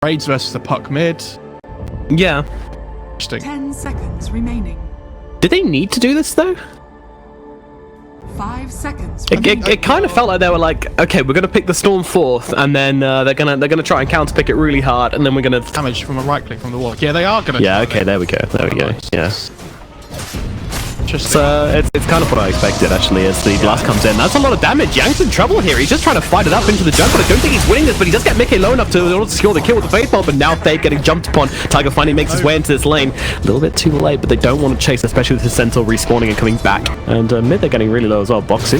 Raids versus the puck mid. Yeah. Interesting. 10 seconds remaining. Did they need to do this though? 5 seconds. It kind of felt like they were like, okay, we're gonna pick the Storm fourth, and then they're gonna try and counterpick it really hard, and then we're gonna Damage from a right click from the wall. Yeah, they are gonna. Yeah. Okay. There we go. There we go. Yeah. Interesting. It's kind of what I expected actually as the blast comes in. That's a lot of damage. Yang's in trouble here. He's just trying to fight it up into the jump, but I don't think he's winning this, but he does get Mickey low enough to secure the kill with the Fade Bomb, but now Fade getting jumped upon. Tiger finally makes his way into this lane. A little bit too late, but they don't want to chase, especially with his Centaur respawning and coming back. And mid, they're getting really low as well. Boxy.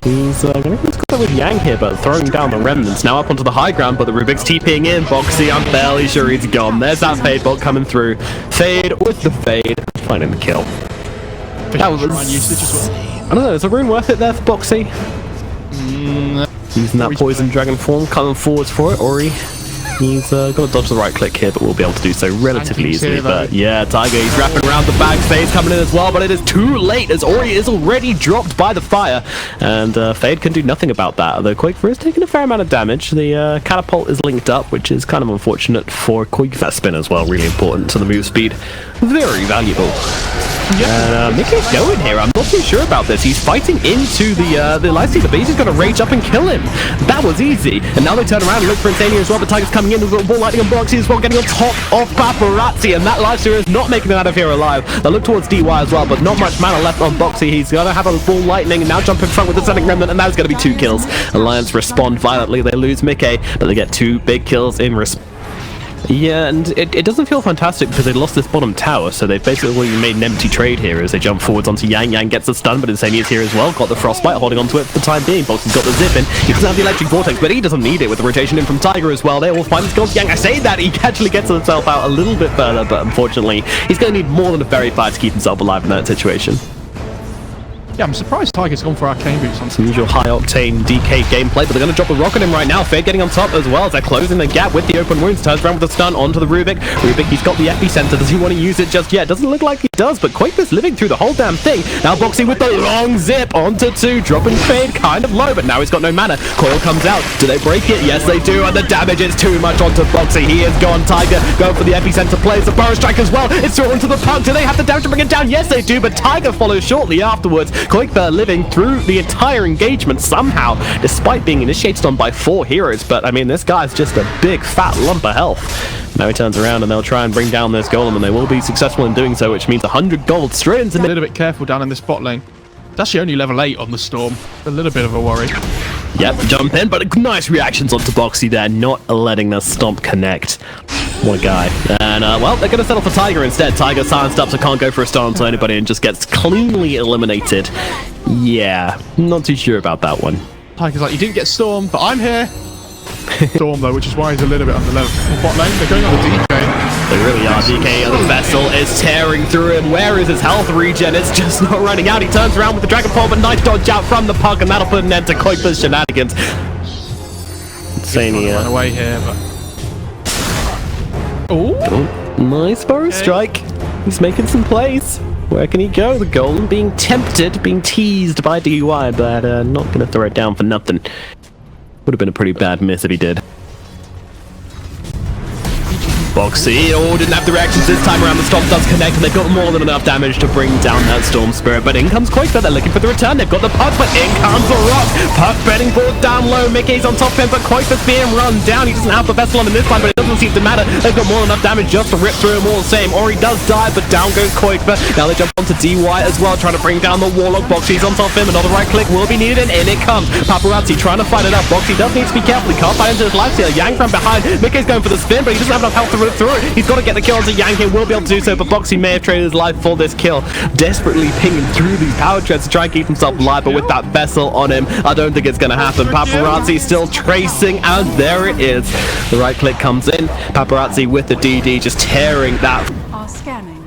He's going to go with Yang here, but throwing down the remnants. Now up onto the high ground, but the Rubik's TPing in. Boxy, I'm barely sure he's gone. There's that Fade Bolt coming through. Fade with the Fade, finding the kill. That was, I don't know, is a rune worth it there for Boxy? Using that poison dragon form, coming forwards for it. Ori, he's got to dodge the right click here, but we'll be able to do so relatively easily. But yeah, Tiger, he's wrapping around the back. Fade's coming in as well, but it is too late as Ori is already dropped by the fire. And Fade can do nothing about that, although Quakefer is taking a fair amount of damage. The catapult is linked up, which is kind of unfortunate for Quakefer spin as well. Really important to the move speed. Very valuable. And Mickey's going here. I'm not too sure about this. He's fighting into the Lifestealer, but he's just going to rage up and kill him. That was easy. And now they turn around and look for Insania as well, but Tiger's coming in with ball lightning and Boxy as well, getting on top of Paparazzi, and that Lifestealer is not making it out of here alive. They look towards DY as well, but not much mana left on Boxy. He's going to have a ball lightning and now jump in front with the Sonic Remnant, and that is going to be 2 kills. Alliance respond violently. They lose Mickey, but they get 2 big kills in response. Yeah, and it doesn't feel fantastic because they lost this bottom tower, so they've basically made an empty trade here as they jump forwards onto Yang. Yang gets the stun, but Insania's here as well. Got the Frostbite, holding onto it for the time being. Boxy's got the zip in. He doesn't have the Electric Vortex, but he doesn't need it with the rotation in from Tiger as well. They will find his goals. Yang, I say that, he actually gets himself out a little bit further, but unfortunately, he's going to need more than a Fairy Fire to keep himself alive in that situation. Yeah, I'm surprised Tiger's gone for Arcane Boots on some usual high-octane DK gameplay, but they're going to drop a rock on him right now. Fade getting on top as well as they're closing the gap with the open wounds. Turns around with a stun onto the Rubik. Rubik, he's got the Epicenter. Does he want to use it just yet? Doesn't look like he does, but Quake's living through the whole damn thing. Now Boxy with the long zip onto 2, dropping Fade kind of low, but now he's got no mana. Coil comes out. Do they break it? Yes, they do, and the damage is too much onto Boxy. He is gone. Tiger going for the Epicenter, plays the Burrow Strike as well. It's thrown onto the puck. Do they have the damage to bring it down? Yes, they do, but Tiger follows shortly afterwards. Quake living through the entire engagement somehow, despite being initiated on by 4 heroes. But I mean, this guy's just a big fat lump of health. Now he turns around and they'll try and bring down this golem, and they will be successful in doing so, which means 100 gold straight into a little bit careful down in this bot lane. It's actually only level 8 on the Storm. A little bit of a worry. Yep, jump in, but nice reactions onto Boxy there, not letting the stomp connect. What a guy. And, well, they're going to settle for Tiger instead. Tiger silenced up, so can't go for a stun onto anybody and just gets cleanly eliminated. Yeah, not too sure about that one. Tiger's like, you didn't get Storm, but I'm here. Storm, though, which is why he's a little bit under level. Bot lane, they're going on the DK. They really are. DK, the vessel is tearing through him. Where is his health regen? It's just not running out. He turns around with the Dragon Form, but nice dodge out from the puck, and that'll put an end to Quake's shenanigans. Insania. Run away here, but... Oh, nice Burrow Strike. He's making some plays. Where can he go? The golem being tempted, being teased by DUI, but not going to throw it down for nothing. Would have been a pretty bad miss if he did. Boxy, didn't have the reactions this time around. The Stomp does connect, and they've got more than enough damage to bring down that Storm Spirit. But in comes Quakefer, they're looking for the return. They've got the puck, but in comes the rock. Puck betting board down low. Mickey's on top of him, but Quakefer's being run down. He doesn't have the vessel on him this time, but it doesn't seem to matter. They've got more than enough damage just to rip through him all the same. Ori does die, but down goes Quakefer. Now they jump onto DY as well, trying to bring down the Warlock. Boxy's on top of him. Another right click will be needed, and in it comes. Paparazzi trying to fight it up. Boxy does need to be careful. He can't fight into his Lifestealer. Yang from behind. Mickey's going for the spin, but he doesn't have enough health to rip through it. He's got to get the kill onto Yang here, will be able to do so, but Boxy may have traded his life for this kill. Desperately pinging through these power treads to try and keep himself alive, but with that vessel on him, I don't think it's going to happen. Paparazzi still tracing, and there it is. The right click comes in. Paparazzi with the DD just tearing that. Scanning.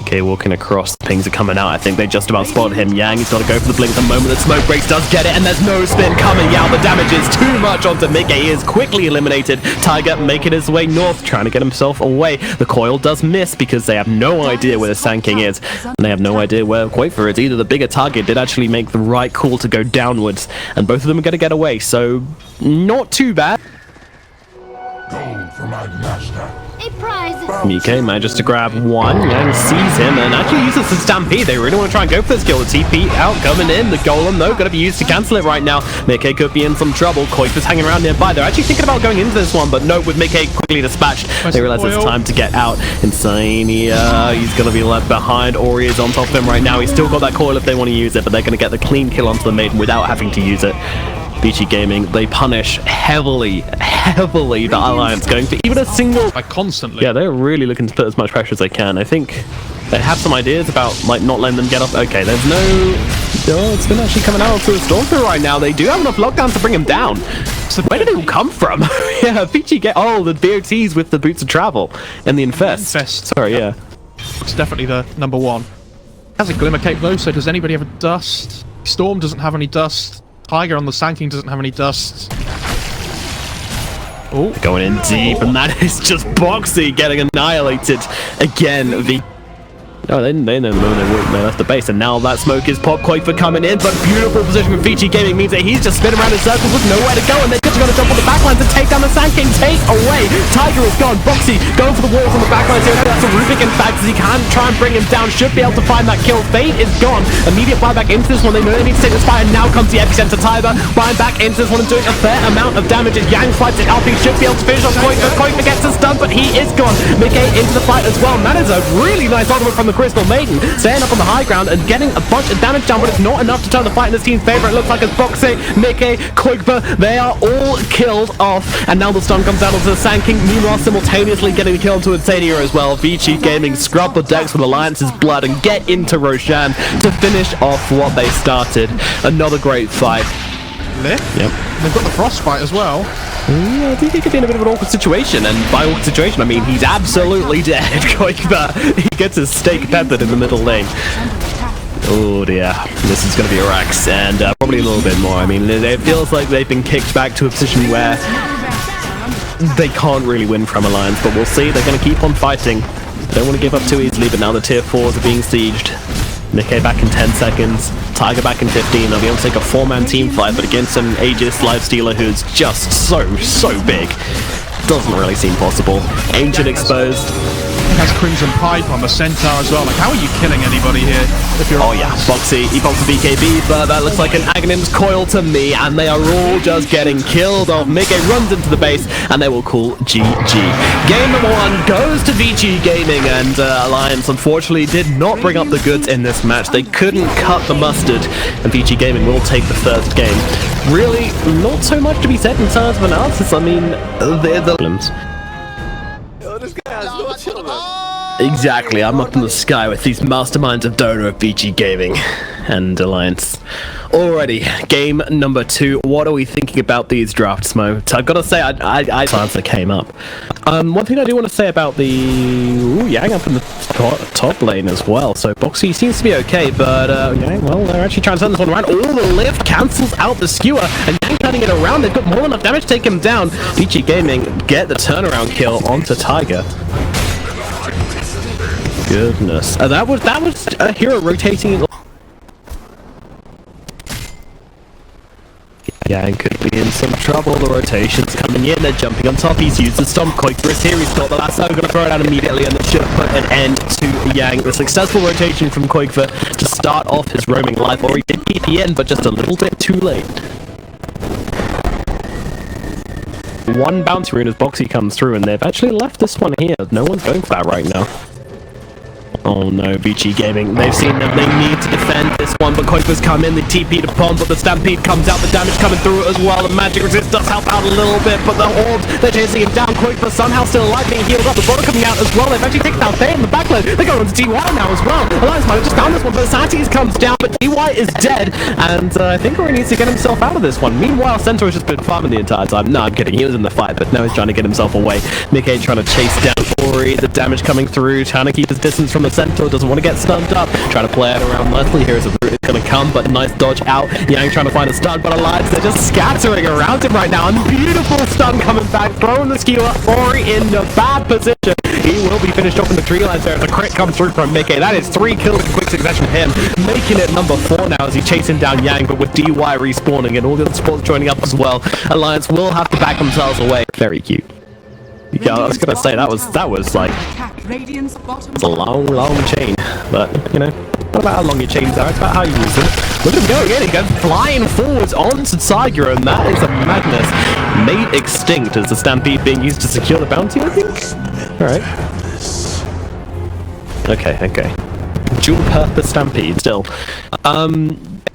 Okay, walking across. Pings are coming out. I think they just about spotted him. Yang, he's got to go for the blink at the moment that Smoke Breaks does get it, and there's no spin coming out. The damage is too much onto Mickey. He is quickly eliminated. Tiger making his way north, trying to get himself away. The coil does miss because they have no idea where the Sand King is, and they have no idea where Quakefer is. Either the bigger target did actually make the right call to go downwards, and both of them are going to get away, so not too bad. for my master. A prize is Mike manages to grab one. Yang sees him and actually uses the Stampede. They really want to try and go for this kill. The TP out, coming in. The Golem, though, going to be used to cancel it right now. Mike could be in some trouble. Koik is hanging around nearby. They're actually thinking about going into this one, but no, with Mike quickly dispatched, they realize it's time to get out. Insania, he's going to be left behind. Ori is on top of him right now. He's still got that coil if they want to use it, but they're going to get the clean kill onto the Maiden without having to use it. Vici Gaming, they punish heavily the Alliance going for even a single... Like constantly. Yeah, they're really looking to put as much pressure as they can. I think they have some ideas about like not letting them get off. Okay, there's no... Oh, it's been actually coming out through a storm through right now. They do have enough lockdowns to bring him down. So where did it all come from? Yeah, Vici get... Oh, the BOTs with the Boots of Travel and the Infest. Sorry, yeah. It's definitely the number one. Has a Glimmer Cape though, so does anybody have a dust? Storm doesn't have any dust. Tiger on the Sand King doesn't have any dust. Oh, going in deep, and that is just Boxy getting annihilated again. No, they know the moment they left the base, and now that smoke is popped. Koik for coming in, but beautiful position from Vici Gaming means that he's just spinning around in circles with nowhere to go, and they're just going to jump on the backlines and take down the Sand King. Take away. Tiger is gone. Boxy going for the walls on the backlines here. That's a Rubik, in fact, as he can try and bring him down. Should be able to find that kill. Fate is gone. Immediate buyback into this one. They know they need to take this fight, and now comes the Epicenter. Tiger buying back into this one and doing a fair amount of damage as Yang fights it out. He should be able to finish off Koik. Koik gets a stun, but he is gone. Mickey into the fight as well. And that is a really nice ultimate from the Crystal Maiden, staying up on the high ground and getting a bunch of damage down, but it's not enough to turn the fight in his team's favor. It looks like it's Boxy, Mickey, Koikba, they are all killed off, and now the stun comes down onto the Sand King, meanwhile simultaneously getting the kill onto Insania as well. Vici Gaming scrub the decks with Alliance's blood and get into Roshan to finish off what they started. Another great fight. Lift? Yep. They've got the frostbite as well. Yeah, I think he could be in a bit of an awkward situation, and by awkward situation I mean he's absolutely dead. Koikba, he gets his steak peppered in the middle lane. Oh dear, this is going to be a Rex, and probably a little bit more. I mean, it feels like they've been kicked back to a position where they can't really win from Alliance, but we'll see. They're going to keep on fighting. They don't want to give up too easily, but now the tier 4s are being sieged. Nikkei back in 10 seconds, Tiger back in 15. They'll be able to take a 4-man team fight, but against an Aegis Lifestealer who's just so big, doesn't really seem possible. Ancient exposed. He has Crimson Pipe on the Centaur as well. Like, how are you killing anybody here? If you're Boxy, he pops a BKB, but that looks like an Aghanim's coil to me, and they are all just getting killed off. Mickey runs into the base, and they will call GG. Game number 1 goes to Vici Gaming, and Alliance unfortunately did not bring up the goods in this match. They couldn't cut the mustard, and Vici Gaming will take the first game. Really, not so much to be said in terms of analysis. I mean, they're the problems. Exactly, I'm up in the sky with these masterminds of Dota of Vici Gaming and Alliance. Alrighty, game number 2. What are we thinking about these drafts, Mo? So I've got to say, I answer came up. One thing I do want to say about the Yang up in the top lane as well. So Boxy seems to be okay, but Yang, well, they're actually trying to turn this one around. All the lift cancels out the skewer, and Yang turning it around. They've got more than enough damage to take him down. Vici Gaming get the turnaround kill onto Tiger. Goodness, that was a hero rotating. Yang could be in some trouble. The rotation's coming in. They're jumping on top. He's used the stomp. Koikba here. He's got the lasso. Going to throw it out immediately, and it should put an end to Yang. The successful rotation from Koikba to start off his roaming life. Or he did PP in, but just a little bit too late. One bounty rune as Boxy comes through, and they've actually left this one here. No one's going for that right now. Oh no, Vici Gaming, they've seen them, they need to defend this one, but Koikba's come in, the TP to Pond, but the Stampede comes out, the damage coming through as well, the magic resist does help out a little bit, but the Orbs, they're chasing him down. Koikba somehow still alive, being healed up, the bottom coming out as well. They've actually taken down Faye in the backline, they're going on to DY now as well. Alliance might have just found this one, but Satis comes down, but DY is dead, and I think Ori needs to get himself out of this one. Meanwhile, Centaur has just been farming the entire time. No, I'm kidding, he was in the fight, but now he's trying to get himself away. Mickey trying to chase down Ori, the damage coming through, trying to keep his distance from the Centaur, doesn't want to get stunned up, trying to play it around Leslie here as a root is going to come, but nice dodge out. Yang trying to find a stun, but Alliance, they're just scattering around him right now, and beautiful stun coming back, throwing the skewer. Ori in a bad position. He will be finished off in the tree lines there as a crit comes through from Mickey. That is 3 kills in quick succession for him, making it number 4 now as he's chasing down Yang, but with DY respawning and all the other supports joining up as well, Alliance will have to back themselves away. Very cute. Yeah, I was gonna say that was like Attack Radiant's bottom it's a long chain, but you know, not about how long your chains are, it's about how you use them. Look at him go again, he goes flying forwards onto Tiger, and that is a madness. Made extinct as the Stampede being used to secure the bounty, I think? Alright. Okay. Dual purpose Stampede still.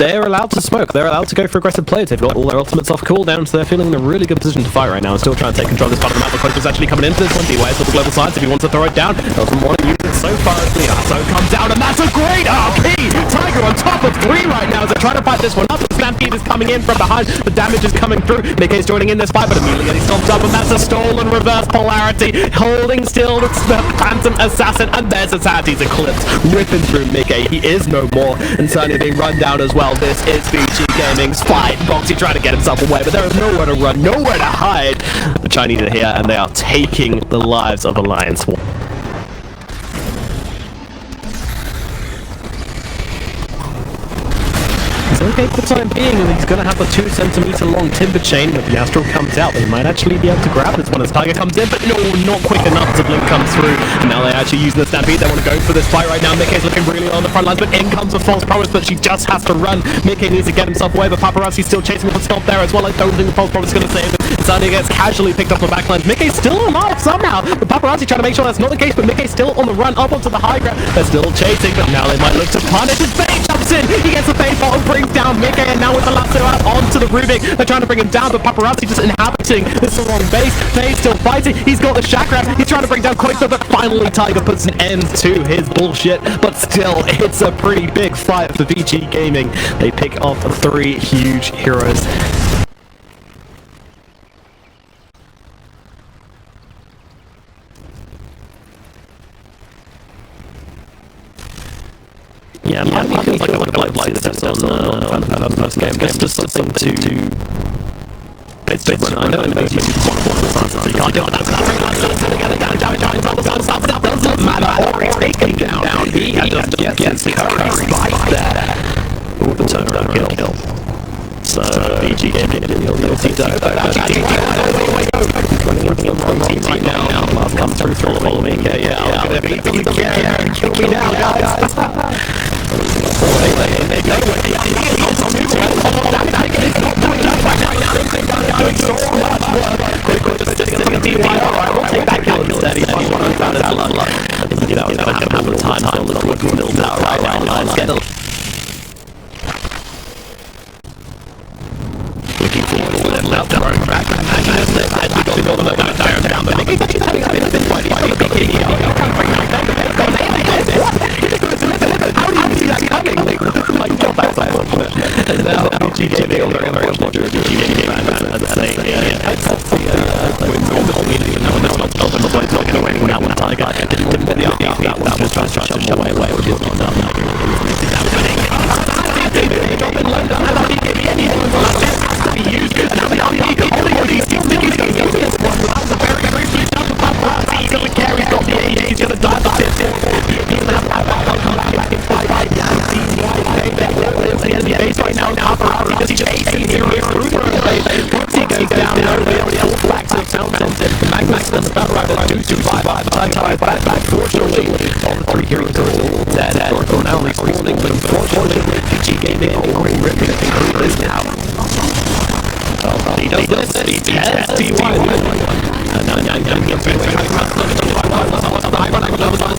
They're allowed to smoke. They're allowed to go for aggressive plays. They've got all their ultimates off cooldown, so they're feeling in a really good position to fight right now and still trying to take control of this part of the map. But is actually coming into this one. Beware for the global sides if he wants to throw it down. Doesn't want to use it so far as the Arso comes down, and that's a great RP! Tiger on top of 3 right now as they're trying to fight this one up. The Stampede is coming in from behind. The damage is coming through. Mickey's joining in this fight, but immediately getting stomped up, and that's a stolen reverse polarity. Holding still, it's the Phantom Assassin, and there's Sati's Eclipse ripping through Mickey. He is no more, and certainly being run down as well. This is Vici Gaming's fight. Boxy trying to get himself away, but there is nowhere to run, nowhere to hide. The Chinese are here, and they are taking the lives of Alliance War. It's okay for the time being, and he's going to have a 2 centimeter long timber chain. If the Astral comes out, they might actually be able to grab this one as Tiger comes in, but no, not quick enough as the Blink comes through. And now they're actually using the Stampede. They want to go for this fight right now. Mickey's looking really on the front lines, but in comes a false promise, but she just has to run. Mickey needs to get himself away, but Paparazzi's still chasing with a stop there as well. I don't think the false promise is going to save him. Suddenly gets casually picked up on the backlines. Mickey's still alive somehow. The Paparazzi trying to make sure that's not the case, but Mickey's still on the run up onto the high ground. They're still chasing, but now they might look to punish. His Bane jumps in. He gets the Bane bottom, brings down Mickey, and now with the lasso out onto the Rubik. They're trying to bring him down, but Paparazzi just inhabiting this wrong base. Faye still fighting. He's got the chakra. He's trying to bring down Koister, but finally Tiger puts an end to his bullshit. But still, it's a pretty big fight for Vici Gaming. They pick off 3 huge heroes. Yeah, it feels like I would have liked to see this on the first game. It's just something to... It's I know it makes you so you can't do it. Doesn't matter. Or he's taken down. He just gets covered right there. Ooh, the turnaround kill. So, Vici Gaming in the ability to team now. Love come through follow me. Yeah. I'm gonna beat the kill me now, guys. Doing so much work. Quickly just sitting in the team. Alright, we'll take that kill instead. He's running down his luck. You know, he's gonna have the time to build out right now. Let's get a looking forward to the left arm back. We got the down, but Mickey's actually having a bit quite easy. How do you see that coming? Like, jump outside. And now, Vici Gaming are very much more Vici Gaming fans are saying, that's the whole meeting, and no one else open the place, not going away. Now, when Tiger didn't win the RP, that was just trying to shove him away, which is not done. Fortunately, all the 3 heroes are all dead, or now only spawning, but unfortunately, Vici Gaming are ripping this now. He does this, he tests D1, and now I'm getting through the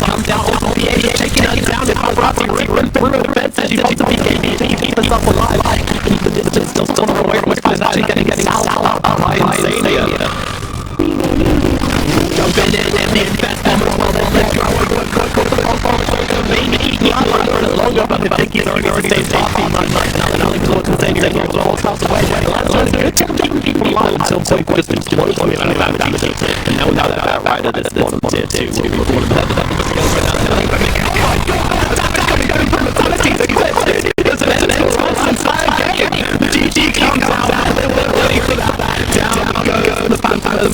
comes down, taking us down, and Paparazzi ripping through the fence, and she wants to be gaming, to keep herself alive, keep the distance, still not away from his friends, actually getting out by insane. Jumping in and invest them well, then let's go. Longer, but the Dickies already stayed off. Now they're not towards the same thing. It's all across the way. Let's go to keep alive until we just explode. And now without that rider, this bottom tier 2. GG comes out. Down goes the Phantom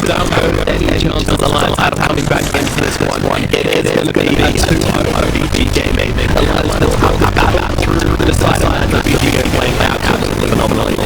down goes any chance of the Alliance out of coming back into this one. It is going to be a 2-0 Vici Gaming. Alliance will have a battle through the side of the Vici Gaming.